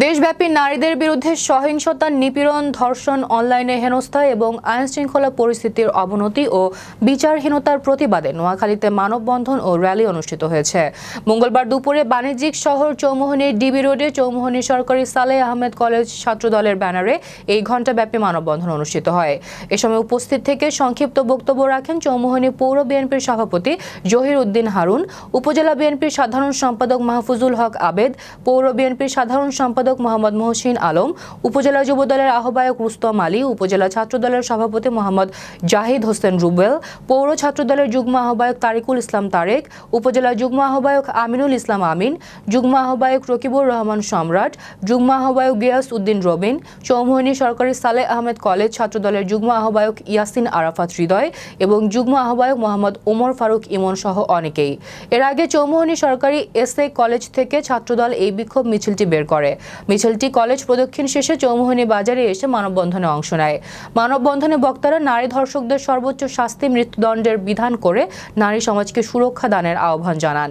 দেশব্যাপী নারীদের বিরুদ্ধে সহিংসতা, নিপীড়ন, ধর্ষণ, অনলাইনে হেনস্থা এবং আইনশৃঙ্খলা পরিস্থিতির অবনতি ও বিচারহীনতার প্রতিবাদে নোয়াখালীতে মানববন্ধন ও র্যালি অনুষ্ঠিত হয়েছে। মঙ্গলবার দুপুরে বাণিজ্যিক শহর চৌমুহনীর ডিবি রোডে চৌমুহনী সরকারি সালেহ আহমেদ কলেজ ছাত্রদলের ব্যানারে এই ঘণ্টাব্যাপী মানববন্ধন অনুষ্ঠিত হয়। এ সময় উপস্থিত থেকে সংক্ষিপ্ত বক্তব্য রাখেন চৌমুহনী পৌর বিএনপির সভাপতি জহির উদ্দিন হারুন, উপজেলা বিএনপির সাধারণ সম্পাদক মাহফুজুল হক আবেদ, পৌর বিএনপির সাধারণ সম্পাদক মোহাম্মদ মহসিন আলম, উপজেলা যুবদলের আহ্বায়ক রুস্তম আলী, উপজেলা ছাত্রদলের সভাপতি মোহাম্মদ জাহিদ হোসেন রুবেল, পৌর ছাত্রদলের যুগ্ম আহ্বায়ক তারিকুল ইসলাম তারেক, উপজেলা যুগ্ম আহ্বায়ক আমিনুল ইসলাম আমিন, যুগ্ম আহ্বায়ক রকিবুর রহমান সম্রাট, যুগ্ম আহ্বায়ক গিয়াস উদ্দিন রবিন, চৌমুহনী সরকারি সালেহ আহমেদ কলেজ ছাত্রদলের যুগ্ম আহ্বায়ক ইয়াসিন আরাফাত হৃদয় এবং যুগ্ম আহ্বায়ক মোহাম্মদ ওমর ফারুক ইমন সহ অনেকেই। এর আগে চৌমুহনী সরকারি এসএ কলেজ থেকে ছাত্রদল এই বিক্ষোভ মিছিলটি বের করে। মিছিলটি কলেজ প্রদক্ষিণ শেষে চৌমুহনী বাজারে এসে মানববন্ধনে অংশ নেয়। মানববন্ধনে বক্তারা নারী ধর্ষকদের সর্বোচ্চ শাস্তি মৃত্যুদণ্ডের বিধান করে নারী সমাজকে সুরক্ষা দানের আহ্বান জানান।